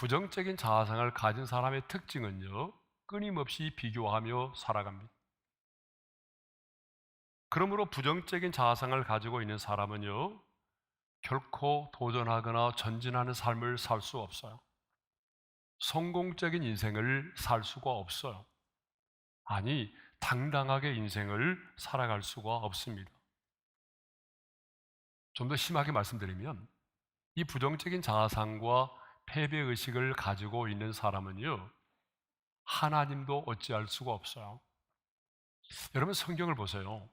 부정적인 자아상을 가진 사람의 특징은요, 끊임없이 비교하며 살아갑니다. 그러므로 부정적인 자아상을 가지고 있는 사람은요, 결코 도전하거나 전진하는 삶을 살 수 없어요. 성공적인 인생을 살 수가 없어요. 아니, 당당하게 인생을 살아갈 수가 없습니다. 좀 더 심하게 말씀드리면, 이 부정적인 자아상과 패배의식을 가지고 있는 사람은요, 하나님도 어찌할 수가 없어요. 여러분, 성경을 보세요.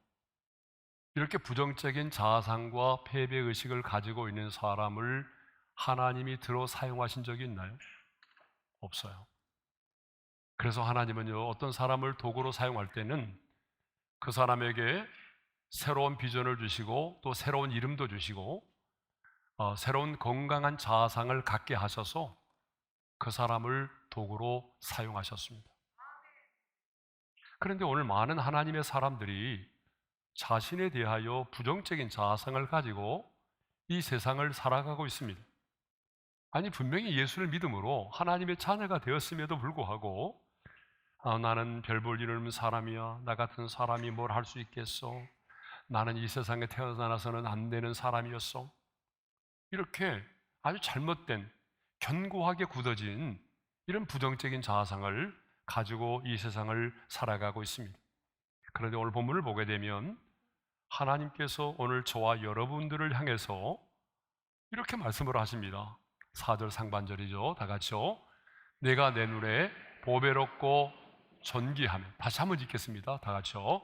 이렇게 부정적인 자아상과 패배의식을 가지고 있는 사람을 하나님이 들어 사용하신 적이 있나요? 없어요. 그래서 하나님은요, 어떤 사람을 도구로 사용할 때는 그 사람에게 새로운 비전을 주시고 또 새로운 이름도 주시고 새로운 건강한 자아상을 갖게 하셔서 그 사람을 도구로 사용하셨습니다. 그런데 오늘 많은 하나님의 사람들이 자신에 대하여 부정적인 자아상을 가지고 이 세상을 살아가고 있습니다. 아니, 분명히 예수를 믿음으로 하나님의 자녀가 되었음에도 불구하고 나는 별 볼 일 없는 사람이야. 나 같은 사람이 뭘 할 수 있겠어? 나는 이 세상에 태어나서는 안 되는 사람이었어. 이렇게 아주 잘못된, 견고하게 굳어진 이런 부정적인 자아상을 가지고 이 세상을 살아가고 있습니다. 그런데 오늘 본문을 보게 되면 하나님께서 오늘 저와 여러분들을 향해서 이렇게 말씀을 하십니다. 4절 상반절이죠. 다 같이요. 내가 내 눈에 보배롭고 존귀하며. 다시 한번 읽겠습니다. 다 같이요.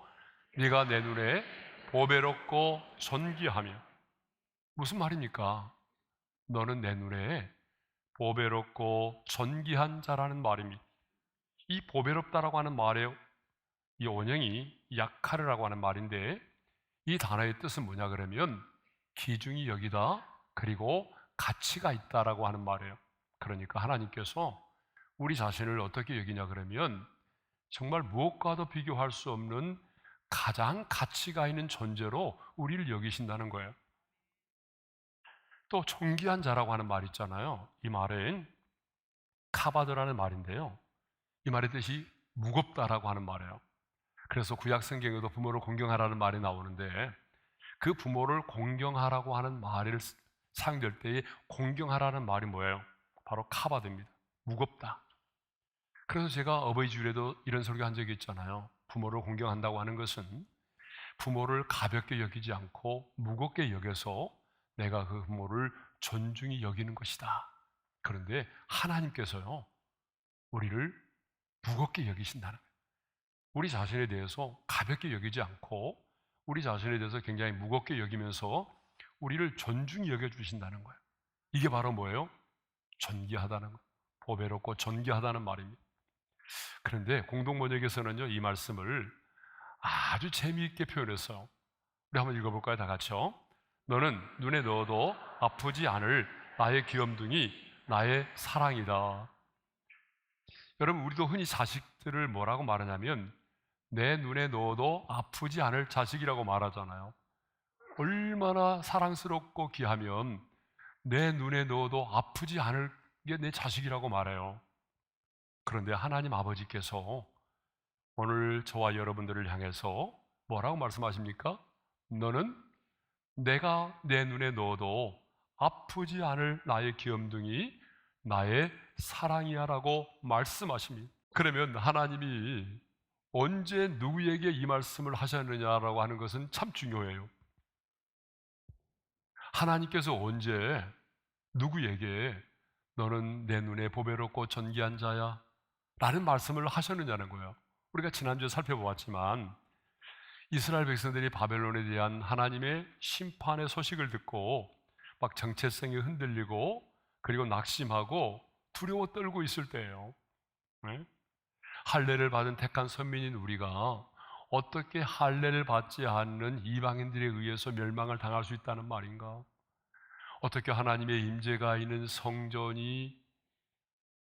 네가 내 눈에 보배롭고 존귀하며. 무슨 말입니까? 너는 내 눈에 보배롭고 존귀한 자라는 말입니다. 이 보배롭다라고 하는 말의 이 원형이 약하르라고 하는 말인데, 이 단어의 뜻은 뭐냐 그러면 귀중히 여기다, 그리고 가치가 있다라고 하는 말이에요. 그러니까 하나님께서 우리 자신을 어떻게 여기냐 그러면 정말 무엇과도 비교할 수 없는 가장 가치가 있는 존재로 우리를 여기신다는 거예요. 또 존귀한 자라고 하는 말 있잖아요. 이 말은 카바드라는 말인데요, 이 말의 뜻이 무겁다라고 하는 말이에요. 그래서 구약 성경에도 부모를 공경하라는 말이 나오는데, 그 부모를 공경하라고 하는 말을 사용될 때에 공경하라는 말이 뭐예요? 바로 카바드입니다. 무겁다. 그래서 제가 어버이 주일에도 이런 설교 한 적이 있잖아요. 부모를 공경한다고 하는 것은 부모를 가볍게 여기지 않고 무겁게 여겨서 내가 그 부모를 존중히 여기는 것이다. 그런데 하나님께서요, 우리를 무겁게 여기신다는 거예요. 우리 자신에 대해서 가볍게 여기지 않고 우리 자신에 대해서 굉장히 무겁게 여기면서 우리를 존중히 여겨주신다는 거예요. 이게 바로 뭐예요? 존귀하다는 거예요. 보배롭고 존귀하다는 말입니다. 그런데 공동번역에서는요, 이 말씀을 아주 재미있게 표현했어요. 우리 한번 읽어볼까요? 다 같이요. 너는 눈에 넣어도 아프지 않을 나의 귀염둥이, 나의 사랑이다. 여러분, 우리도 흔히 자식들을 뭐라고 말하냐면 내 눈에 넣어도 아프지 않을 자식이라고 말하잖아요. 얼마나 사랑스럽고 귀하면 내 눈에 넣어도 아프지 않을 게 내 자식이라고 말해요. 그런데 하나님 아버지께서 오늘 저와 여러분들을 향해서 뭐라고 말씀하십니까? 너는 내가 내 눈에 넣어도 아프지 않을 나의 귀염둥이, 나의 사랑이야 라고 말씀하십니다. 그러면 하나님이 언제 누구에게 이 말씀을 하셨느냐라고 하는 것은 참 중요해요. 하나님께서 언제 누구에게 너는 내 눈에 보배롭고 존귀한 자야 라는 말씀을 하셨느냐는 거예요. 우리가 지난주에 살펴보았지만 이스라엘 백성들이 바벨론에 대한 하나님의 심판의 소식을 듣고 막 정체성이 흔들리고 그리고 낙심하고 두려워 떨고 있을 때예요. 네? 할례를 받은 택한 선민인 우리가 어떻게 할례를 받지 않는 이방인들에 의해서 멸망을 당할 수 있다는 말인가? 어떻게 하나님의 임재가 있는 성전이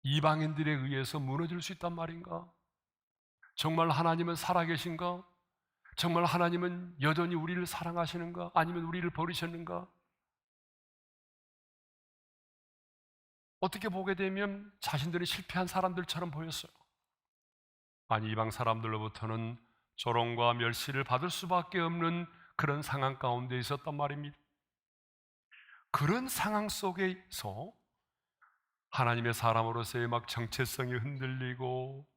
이방인들에 의해서 무너질 수 있단 말인가? 정말 하나님은 살아계신가? 정말 하나님은 여전히 우리를 사랑하시는가? 아니면 우리를 버리셨는가? 어떻게 보게 되면 자신들이 실패한 사람들처럼 보였어요. 아니, 이방 사람들로부터는 조롱과 멸시를 받을 수밖에 없는 그런 상황 가운데 있었단 말입니다. 그런 상황 속에서 하나님의 사람으로서의 막 정체성이 흔들리고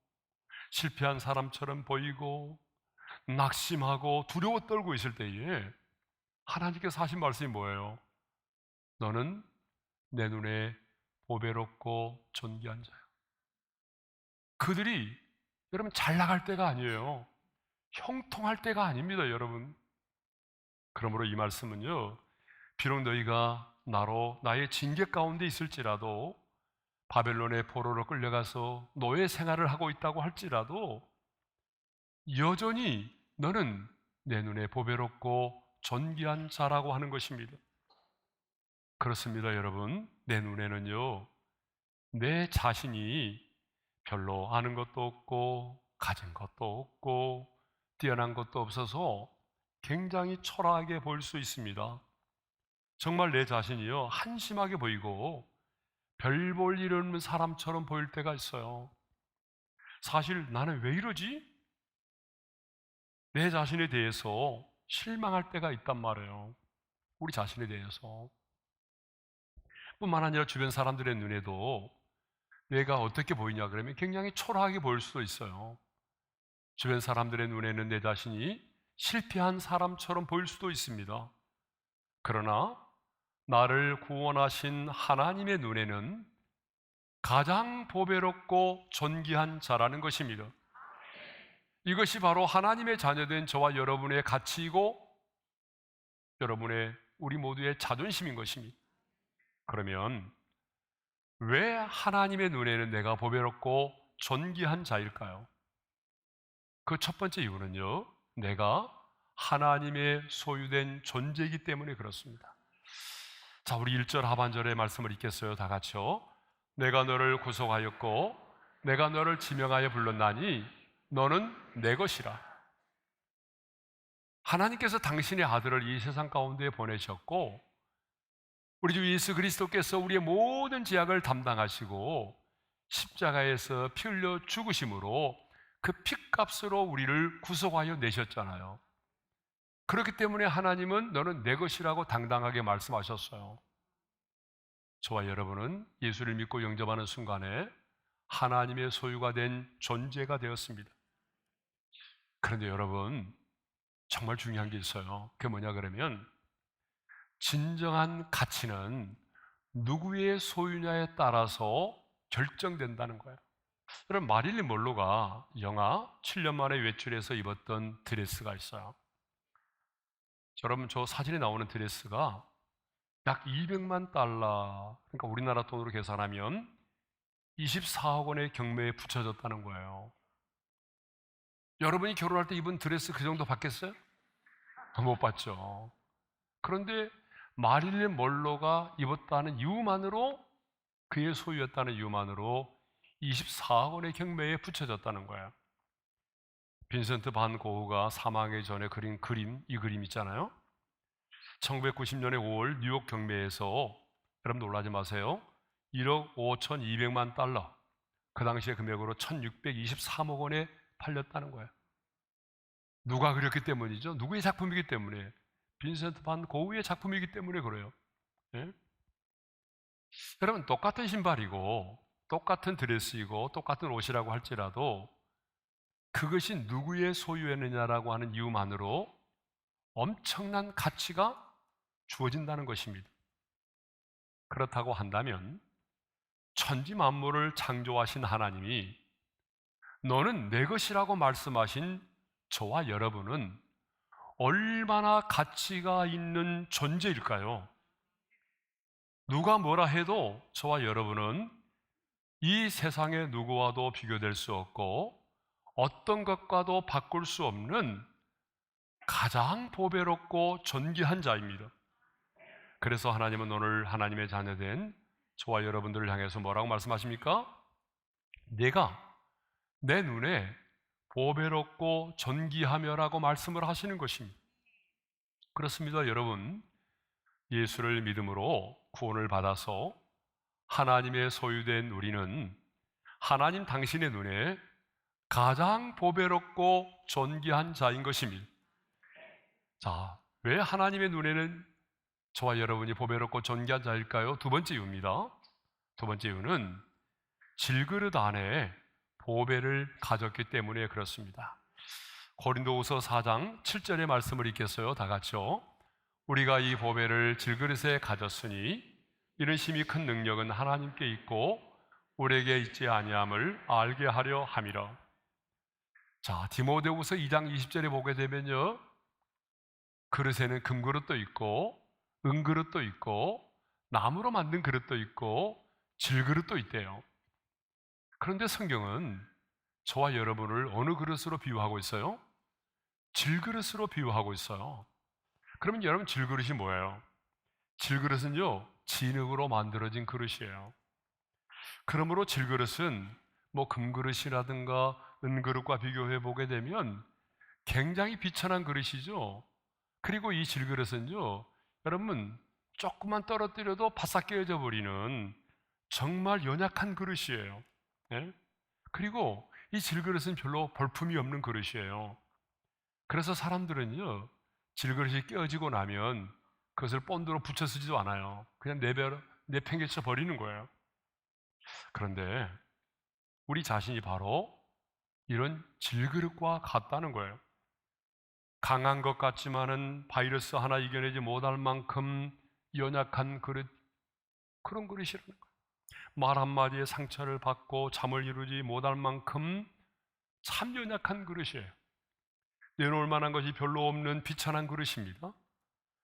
실패한 사람처럼 보이고 낙심하고 두려워 떨고 있을 때에 하나님께서 하신 말씀이 뭐예요? 너는 내 눈에 보배롭고 존귀한 자야. 그들이 여러분 잘 나갈 때가 아니에요. 형통할 때가 아닙니다, 여러분. 그러므로 이 말씀은요, 비록 너희가 나의 징계 가운데 있을지라도, 바벨론의 포로로 끌려가서 노예 생활을 하고 있다고 할지라도 여전히 너는 내 눈에 보배롭고 존귀한 자라고 하는 것입니다. 그렇습니다, 여러분. 내 눈에는요, 내 자신이 별로 아는 것도 없고 가진 것도 없고 뛰어난 것도 없어서 굉장히 초라하게 보일 수 있습니다. 정말 내 자신이요, 한심하게 보이고 별 볼 일 없는 사람처럼 보일 때가 있어요. 사실 나는 왜 이러지? 내 자신에 대해서 실망할 때가 있단 말이에요. 우리 자신에 대해서. 뿐만 아니라 주변 사람들의 눈에도 내가 어떻게 보이냐 그러면 굉장히 초라하게 보일 수도 있어요. 주변 사람들의 눈에는 내 자신이 실패한 사람처럼 보일 수도 있습니다. 그러나 나를 구원하신 하나님의 눈에는 가장 보배롭고 존귀한 자라는 것입니다. 이것이 바로 하나님의 자녀된 저와 여러분의 가치이고 우리 모두의 자존심인 것입니다. 그러면 왜 하나님의 눈에는 내가 보배롭고 존귀한 자일까요? 그 첫 번째 이유는요, 내가 하나님의 소유된 존재이기 때문에 그렇습니다. 자, 우리 1절 하반절의 말씀을 읽겠어요. 다 같이요. 내가 너를 구속하였고 내가 너를 지명하여 불렀나니 너는 내 것이라. 하나님께서 당신의 아들을 이 세상 가운데 보내셨고 우리 주 예수 그리스도께서 우리의 모든 죄악을 담당하시고 십자가에서 피 흘려 죽으심으로 그 핏값으로 우리를 구속하여 내셨잖아요. 그렇기 때문에 하나님은 너는 내 것이라고 당당하게 말씀하셨어요. 저와 여러분은 예수를 믿고 영접하는 순간에 하나님의 소유가 된 존재가 되었습니다. 그런데 여러분, 정말 중요한 게 있어요. 그게 뭐냐 그러면 진정한 가치는 누구의 소유냐에 따라서 결정된다는 거예요. 여러분, 마릴린 먼로가 영화 7년 만에 외출해서 입었던 드레스가 있어요. 여러분, 저 사진에 나오는 드레스가 약 200만 달러, 그러니까 우리나라 돈으로 계산하면 24억 원의 경매에 붙여졌다는 거예요. 여러분이 결혼할 때 입은 드레스 그 정도 받겠어요? 못 받죠. 그런데 마릴린 먼로가 입었다는 이유만으로, 그의 소유였다는 이유만으로 24억 원의 경매에 붙여졌다는 거예요. 빈센트 반 고흐가 사망하기 전에 그린 그림, 이 그림 있잖아요. 1990년에 5월 뉴욕 경매에서, 여러분 놀라지 마세요, 1억 5,200만 달러, 그 당시의 금액으로 1,623억 원에 팔렸다는 거예요. 누가 그렸기 때문이죠? 누구의 작품이기 때문에? 빈센트 반 고흐의 작품이기 때문에 그래요. 예? 여러분, 똑같은 신발이고 똑같은 드레스이고 똑같은 옷이라고 할지라도 그것이 누구의 소유였느냐라고 하는 이유만으로 엄청난 가치가 주어진다는 것입니다. 그렇다고 한다면 천지 만물을 창조하신 하나님이 너는 내 것이라고 말씀하신 저와 여러분은 얼마나 가치가 있는 존재일까요? 누가 뭐라 해도 저와 여러분은 이 세상의 누구와도 비교될 수 없고 어떤 것과도 바꿀 수 없는 가장 보배롭고 존귀한 자입니다. 그래서 하나님은 오늘 하나님의 자녀된 저와 여러분들을 향해서 뭐라고 말씀하십니까? 내가 내 눈에 보배롭고 존귀하며라고 말씀을 하시는 것입니다. 그렇습니다, 여러분. 예수를 믿음으로 구원을 받아서 하나님의 소유된 우리는 하나님 당신의 눈에 가장 보배롭고 존귀한 자인 것입니다. 자, 왜 하나님의 눈에는 저와 여러분이 보배롭고 존귀한 자일까요? 두 번째 이유입니다. 두 번째 이유는 질그릇 안에 보배를 가졌기 때문에 그렇습니다. 고린도후서 4장 7절의 말씀을 읽겠어요. 다 같이요. 우리가 이 보배를 질그릇에 가졌으니 이런 심히 큰 능력은 하나님께 있고 우리에게 있지 아니함을 알게 하려 함이라. 자, 디모데후서 2장 20절에 보게 되면요, 그릇에는 금그릇도 있고 은그릇도 있고 나무로 만든 그릇도 있고 질그릇도 있대요. 그런데 성경은 저와 여러분을 어느 그릇으로 비유하고 있어요? 질그릇으로 비유하고 있어요. 그러면 여러분, 질그릇이 뭐예요? 질그릇은요, 진흙으로 만들어진 그릇이에요. 그러므로 질그릇은 뭐 금그릇이라든가 은그릇과 비교해 보게 되면 굉장히 비천한 그릇이죠. 그리고 이 질그릇은요, 여러분, 조금만 떨어뜨려도 바싹 깨어져 버리는 정말 연약한 그릇이에요. 예? 그리고 이 질그릇은 별로 볼품이 없는 그릇이에요. 그래서 사람들은요, 질그릇이 깨어지고 나면 그것을 본드로 붙여 쓰지도 않아요. 그냥 내팽개쳐 버리는 거예요. 그런데 우리 자신이 바로 이런 질그릇과 같다는 거예요. 강한 것 같지만은 바이러스 하나 이겨내지 못할 만큼 연약한 그릇, 그런 그릇이라는 거예요. 말 한마디에 상처를 받고 잠을 이루지 못할 만큼 참 연약한 그릇이에요. 내놓을 만한 것이 별로 없는 비천한 그릇입니다.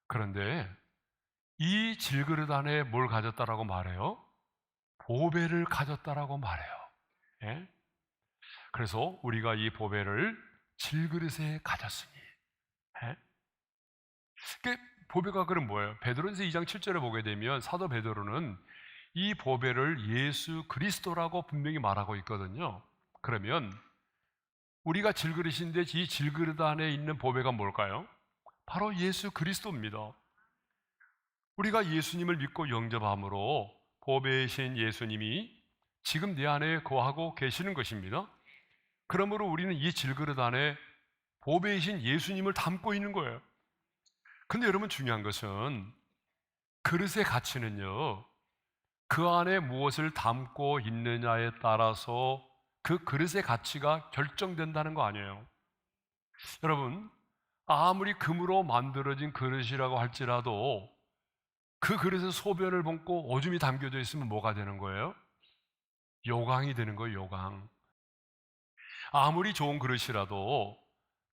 그런데 이 질그릇 안에 뭘 가졌다라고 말해요? 보배를 가졌다라고 말해요. 예? 그래서 우리가 이 보배를 질그릇에 가졌으니. 예? 보배가 그럼 뭐예요? 베드로전서 2장 7절에 보게 되면 사도 베드로는 이 보배를 예수 그리스도라고 분명히 말하고 있거든요. 그러면 우리가 질그릇인데 이 질그릇 안에 있는 보배가 뭘까요? 바로 예수 그리스도입니다. 우리가 예수님을 믿고 영접함으로 보배이신 예수님이 지금 내 안에 거하고 계시는 것입니다. 그러므로 우리는 이 질그릇 안에 보배이신 예수님을 담고 있는 거예요. 근데 여러분, 중요한 것은 그릇의 가치는요, 그 안에 무엇을 담고 있느냐에 따라서 그 그릇의 가치가 결정된다는 거 아니에요. 여러분, 아무리 금으로 만들어진 그릇이라고 할지라도 그 그릇에 소변을 붓고 오줌이 담겨져 있으면 뭐가 되는 거예요? 요강이 되는 거예요, 요강. 아무리 좋은 그릇이라도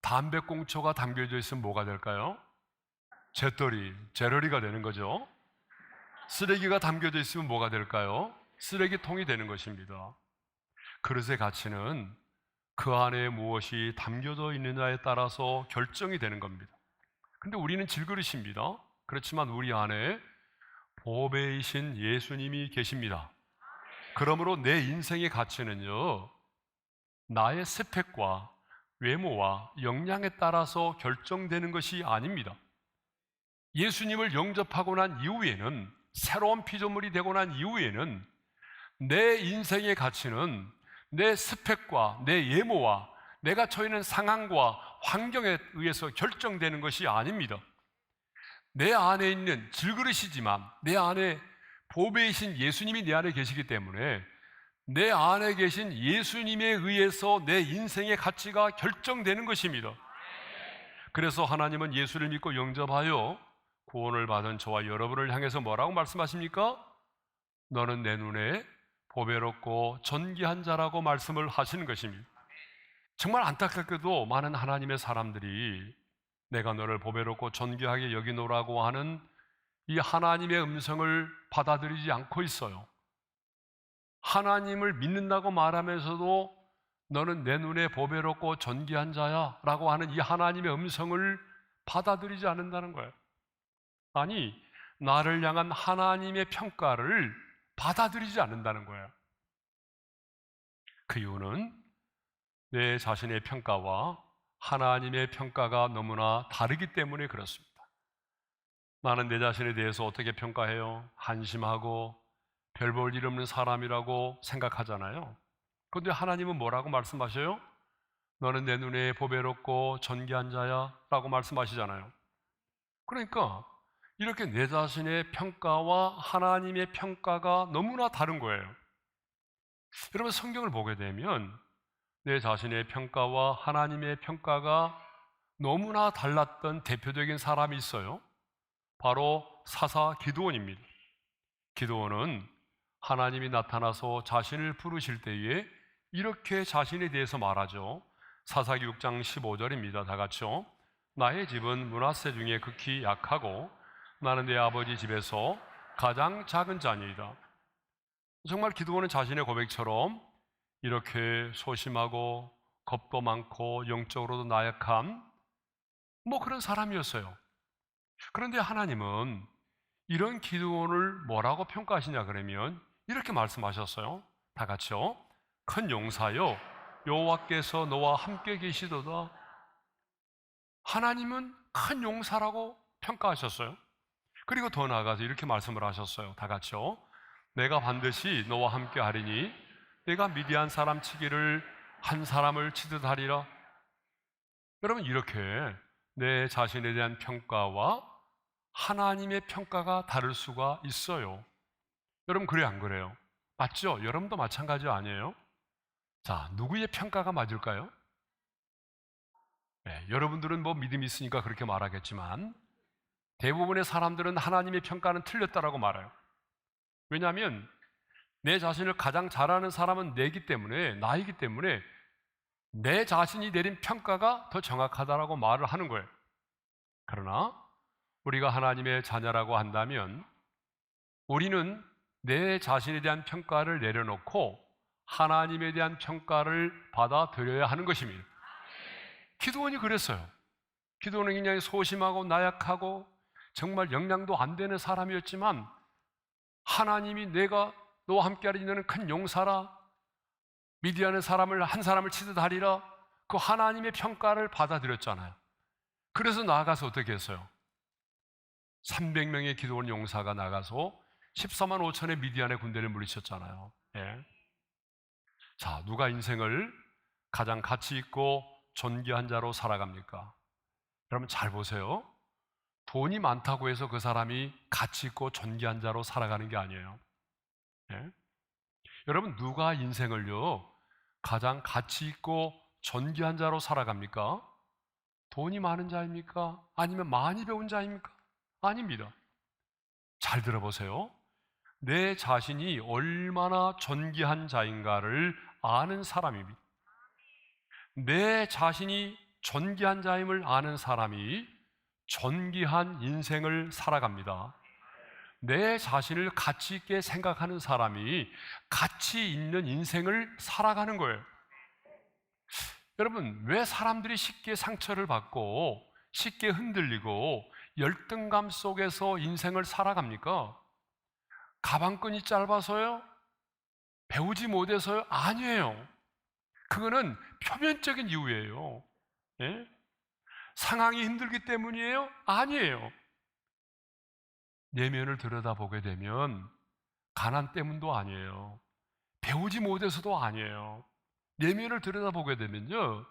담배꽁초가 담겨져 있으면 뭐가 될까요? 재떨이, 재러리가 되는 거죠. 쓰레기가 담겨져 있으면 뭐가 될까요? 쓰레기통이 되는 것입니다. 그릇의 가치는 그 안에 무엇이 담겨져 있느냐에 따라서 결정이 되는 겁니다. 근데 우리는 질그릇입니다. 그렇지만 우리 안에 보배이신 예수님이 계십니다. 그러므로 내 인생의 가치는요, 나의 스펙과 외모와 역량에 따라서 결정되는 것이 아닙니다. 예수님을 영접하고 난 이후에는, 새로운 피조물이 되고 난 이후에는 내 인생의 가치는 내 스펙과 내 외모와 내가 처해 있는 상황과 환경에 의해서 결정되는 것이 아닙니다. 내 안에 있는 질그릇이지만 내 안에 보배이신 예수님이 내 안에 계시기 때문에 내 안에 계신 예수님에 의해서 내 인생의 가치가 결정되는 것입니다. 그래서 하나님은 예수를 믿고 영접하여 구원을 받은 저와 여러분을 향해서 뭐라고 말씀하십니까? 너는 내 눈에 보배롭고 존귀한 자라고 말씀을 하시는 것입니다. 정말 안타깝게도 많은 하나님의 사람들이 내가 너를 보배롭고 존귀하게 여기노라고 하는 이 하나님의 음성을 받아들이지 않고 있어요. 하나님을 믿는다고 말하면서도 너는 내 눈에 보배롭고 존귀한 자야 라고 하는 이 하나님의 음성을 받아들이지 않는다는 거예요. 아니, 나를 향한 하나님의 평가를 받아들이지 않는다는 거예요. 그 이유는 내 자신의 평가와 하나님의 평가가 너무나 다르기 때문에 그렇습니다. 나는 내 자신에 대해서 어떻게 평가해요? 한심하고 별 볼 일 없는 사람이라고 생각하잖아요. 그런데 하나님은 뭐라고 말씀하셔요? 너는 내 눈에 보배롭고 존귀한 자야 라고 말씀하시잖아요. 그러니까 이렇게 내 자신의 평가와 하나님의 평가가 너무나 다른 거예요. 여러분, 성경을 보게 되면 내 자신의 평가와 하나님의 평가가 너무나 달랐던 대표적인 사람이 있어요. 바로 사사 기드온입니다. 기드온은 하나님이 나타나서 자신을 부르실 때에 이렇게 자신에 대해서 말하죠. 사사기 6장 15절입니다. 다 같이요. 나의 집은 므낫세 중에 극히 약하고 나는 내 아버지 집에서 가장 작은 자니이다. 정말 기드온은 자신의 고백처럼 이렇게 소심하고 겁도 많고 영적으로도 나약한 그런 사람이었어요. 그런데 하나님은 이런 기드온을 뭐라고 평가하시냐 그러면 이렇게 말씀하셨어요. 다 같이요. 큰 용사여, 여호와께서 너와 함께 계시도다. 하나님은 큰 용사라고 평가하셨어요. 그리고 더 나아가서 이렇게 말씀을 하셨어요. 다 같이요. 내가 반드시 너와 함께 하리니 내가 미디안 사람 치기를 한 사람을 치듯 하리라. 여러분, 이렇게 내 자신에 대한 평가와 하나님의 평가가 다를 수가 있어요. 여러분, 그래 안 그래요? 맞죠? 여러분도 마찬가지 아니에요? 자, 누구의 평가가 맞을까요? 네, 여러분들은 믿음이 있으니까 그렇게 말하겠지만 대부분의 사람들은 하나님의 평가는 틀렸다라고 말해요. 왜냐하면 내 자신을 가장 잘 아는 사람은 나이기 때문에 내 자신이 내린 평가가 더 정확하다라고 말을 하는 거예요. 그러나 우리가 하나님의 자녀라고 한다면 우리는 내 자신에 대한 평가를 내려놓고 하나님에 대한 평가를 받아들여야 하는 것입니다. 기드온이 그랬어요. 기드온은 굉장히 소심하고 나약하고 정말 영향도 안 되는 사람이었지만 하나님이 내가 너와 함께하리 너는 큰 용사라, 미디안의 사람을 한 사람을 치듯 하리라, 그 하나님의 평가를 받아들였잖아요. 그래서 나아가서 어떻게 했어요? 300명의 기드온 용사가 나가서 14만 5천의 미디안의 군대를 물리쳤잖아요. 예. 자, 누가 인생을 가장 가치 있고 존귀한 자로 살아갑니까? 여러분 잘 보세요. 돈이 많다고 해서 그 사람이 가치 있고 존귀한 자로 살아가는 게 아니에요. 예? 여러분, 누가 인생을요 가장 가치 있고 존귀한 자로 살아갑니까? 돈이 많은 자입니까? 아니면 많이 배운 자입니까? 아닙니다. 잘 들어보세요. 내 자신이 얼마나 존귀한 자인가를 아는 사람입니다. 내 자신이 존귀한 자임을 아는 사람이 존귀한 인생을 살아갑니다. 내 자신을 가치 있게 생각하는 사람이 가치 있는 인생을 살아가는 거예요. 여러분, 왜 사람들이 쉽게 상처를 받고 쉽게 흔들리고 열등감 속에서 인생을 살아갑니까? 가방끈이 짧아서요? 배우지 못해서요? 아니에요. 그거는 표면적인 이유예요. 예? 상황이 힘들기 때문이에요? 아니에요. 내면을 들여다보게 되면 가난 때문도 아니에요. 배우지 못해서도 아니에요. 내면을 들여다보게 되면요,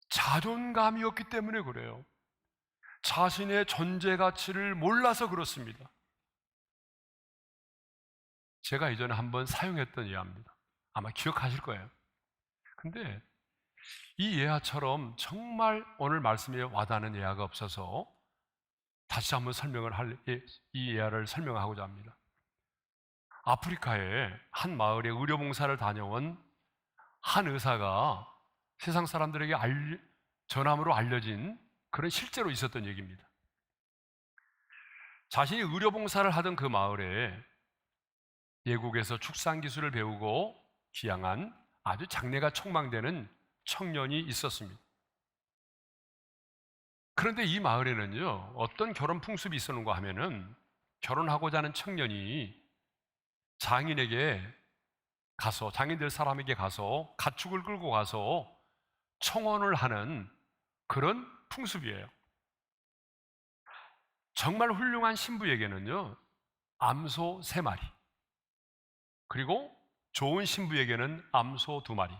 자존감이었기 때문에 그래요. 자신의 존재 가치를 몰라서 그렇습니다. 제가 이전에 한번 사용했던 예화입니다. 아마 기억하실 거예요. 근데 이 예화처럼 정말 오늘 말씀에 와닿는 예화가 없어서 다시 한번 이 예화를 설명하고자 합니다. 아프리카의 한 마을에 의료봉사를 다녀온 한 의사가 세상 사람들에게 전함으로 알려진 그런 실제로 있었던 얘기입니다. 자신이 의료봉사를 하던 그 마을에 외국에서 축산기술을 배우고 귀향한 아주 장래가 촉망되는 청년이 있었습니다. 그런데 이 마을에는요, 어떤 결혼 풍습이 있었는가 하면은 결혼하고자 하는 청년이 장인들 사람에게 가서 가축을 끌고 가서 청혼을 하는 그런 풍습이에요. 정말 훌륭한 신부에게는요, 암소 3마리, 그리고 좋은 신부에게는 암소 2마리,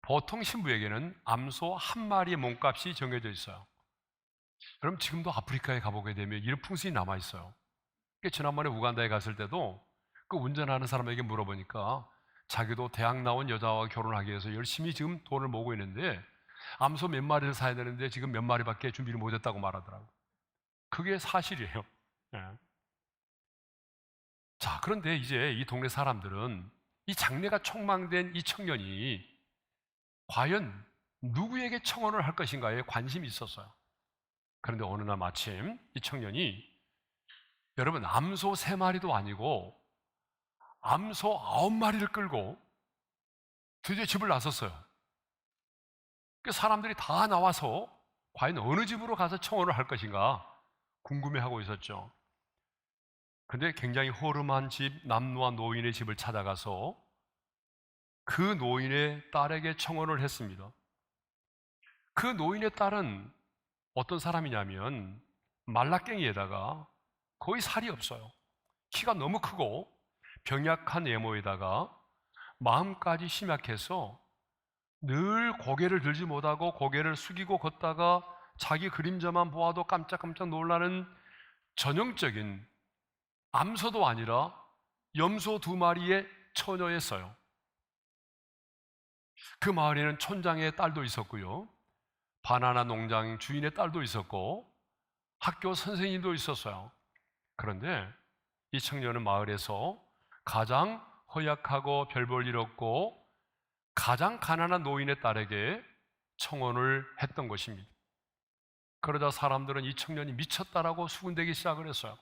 보통 신부에게는 암소 1마리의 몸값이 정해져 있어요. 그럼 지금도 아프리카에 가보게 되면 이런 풍습이 남아있어요. 지난번에 우간다에 갔을 때도 그 운전하는 사람에게 물어보니까 자기도 대학 나온 여자와 결혼하기 위해서 열심히 지금 돈을 모으고 있는데 암소 몇 마리를 사야 되는데 지금 몇 마리밖에 준비를 못했다고 말하더라고요. 그게 사실이에요. 네. 자, 그런데 이제 이 동네 사람들은 이 장래가 촉망된 이 청년이 과연 누구에게 청혼을 할 것인가에 관심이 있었어요. 그런데 어느 날 마침 이 청년이, 여러분, 암소 3마리도 아니고 암소 9마리를 끌고 드디어 집을 나섰어요. 그 사람들이 다 나와서 과연 어느 집으로 가서 청혼을 할 것인가 궁금해하고 있었죠. 근데 굉장히 허름한 집, 남루한 노인의 집을 찾아가서 그 노인의 딸에게 청혼을 했습니다. 그 노인의 딸은 어떤 사람이냐면 말라깽이에다가 거의 살이 없어요. 키가 너무 크고 병약한 외모에다가 마음까지 심약해서 늘 고개를 들지 못하고 고개를 숙이고 걷다가 자기 그림자만 보아도 깜짝깜짝 놀라는 전형적인 암소도 아니라 염소 2마리의 처녀였어요. 그 마을에는 촌장의 딸도 있었고요, 바나나 농장 주인의 딸도 있었고 학교 선생님도 있었어요. 그런데 이 청년은 마을에서 가장 허약하고 별 볼 일 없고 가장 가난한 노인의 딸에게 청혼을 했던 것입니다. 그러자 사람들은 이 청년이 미쳤다라고 수군대기 시작을 했어요.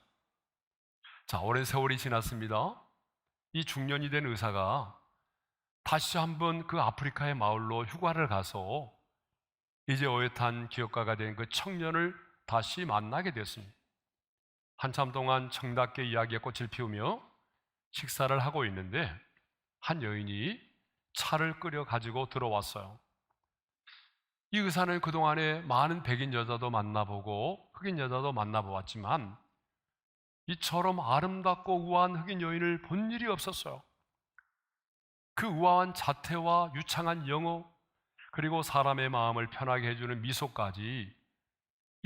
자, 오랜 세월이 지났습니다. 이 중년이 된 의사가 다시 한번 그 아프리카의 마을로 휴가를 가서 이제 어엿한 기업가가 된 그 청년을 다시 만나게 됐습니다. 한참 동안 정답게 이야기에 꽃을 피우며 식사를 하고 있는데 한 여인이 차를 끓여 가지고 들어왔어요. 이 의사는 그동안에 많은 백인 여자도 만나보고 흑인 여자도 만나보았지만 이처럼 아름답고 우아한 흑인 여인을 본 일이 없었어요. 그 우아한 자태와 유창한 영어, 그리고 사람의 마음을 편하게 해주는 미소까지,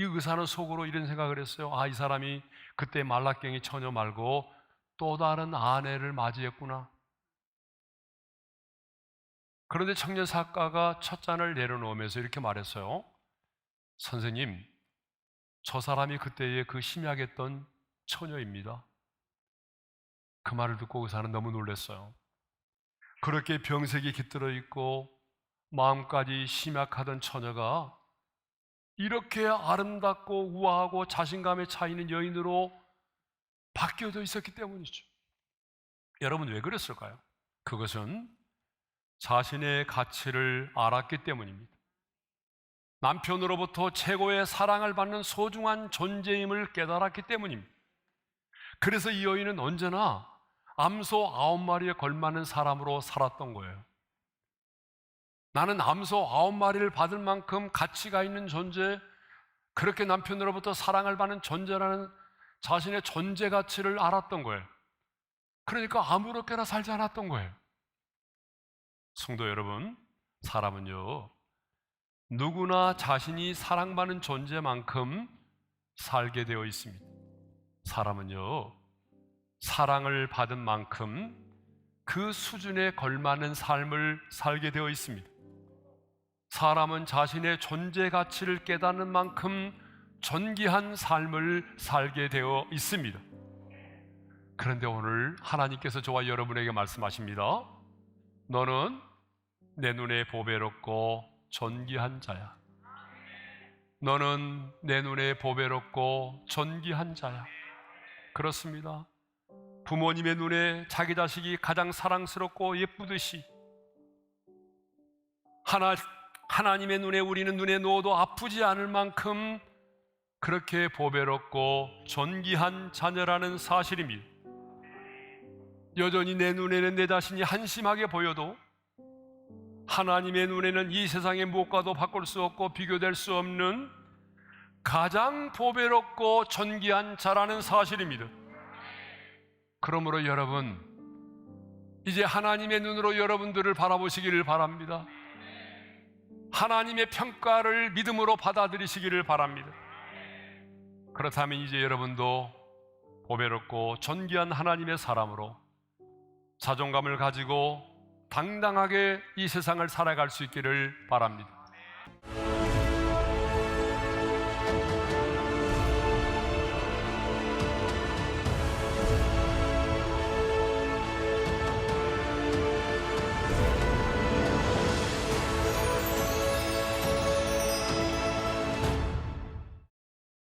이 의사는 속으로 이런 생각을 했어요. 아, 이 사람이 그때 말라깽이 처녀 말고 또 다른 아내를 맞이했구나. 그런데 청년 작가가 첫 잔을 내려놓으면서 이렇게 말했어요. 선생님, 저 사람이 그때의 그 심약했던 처녀입니다. 그 말을 듣고 의사는 너무 놀랐어요. 그렇게 병색이 깃들어 있고 마음까지 심약하던 처녀가 이렇게 아름답고 우아하고 자신감에 차 있는 여인으로 바뀌어져 있었기 때문이죠. 여러분, 왜 그랬을까요? 그것은 자신의 가치를 알았기 때문입니다. 남편으로부터 최고의 사랑을 받는 소중한 존재임을 깨달았기 때문입니다. 그래서 이 여인은 언제나 암소 9마리에 걸맞는 사람으로 살았던 거예요. 나는 암소 9마리를 받을 만큼 가치가 있는 존재, 그렇게 남편으로부터 사랑을 받는 존재라는 자신의 존재 가치를 알았던 거예요. 그러니까 아무렇게나 살지 않았던 거예요. 성도 여러분, 사람은요, 누구나 자신이 사랑받는 존재만큼 살게 되어 있습니다. 사람은요, 사랑을 받은 만큼 그 수준에 걸맞는 삶을 살게 되어 있습니다. 사람은 자신의 존재 가치를 깨닫는 만큼 존귀한 삶을 살게 되어 있습니다. 그런데 오늘 하나님께서 저와 여러분에게 말씀하십니다. 너는 내 눈에 보배롭고 존귀한 자야. 너는 내 눈에 보배롭고 존귀한 자야. 그렇습니다. 부모님의 눈에 자기 자식이 가장 사랑스럽고 예쁘듯이 하나님의 눈에 우리는 눈에 넣어도 아프지 않을 만큼 그렇게 보배롭고 존귀한 자녀라는 사실입니다. 여전히 내 눈에는 내 자신이 한심하게 보여도 하나님의 눈에는 이 세상의 무엇과도 바꿀 수 없고 비교될 수 없는 가장 보배롭고 존귀한 자라는 사실입니다. 그러므로 여러분, 이제 하나님의 눈으로 여러분들을 바라보시기를 바랍니다. 하나님의 평가를 믿음으로 받아들이시기를 바랍니다. 그렇다면 이제 여러분도 보배롭고 존귀한 하나님의 사람으로 자존감을 가지고 당당하게 이 세상을 살아갈 수 있기를 바랍니다.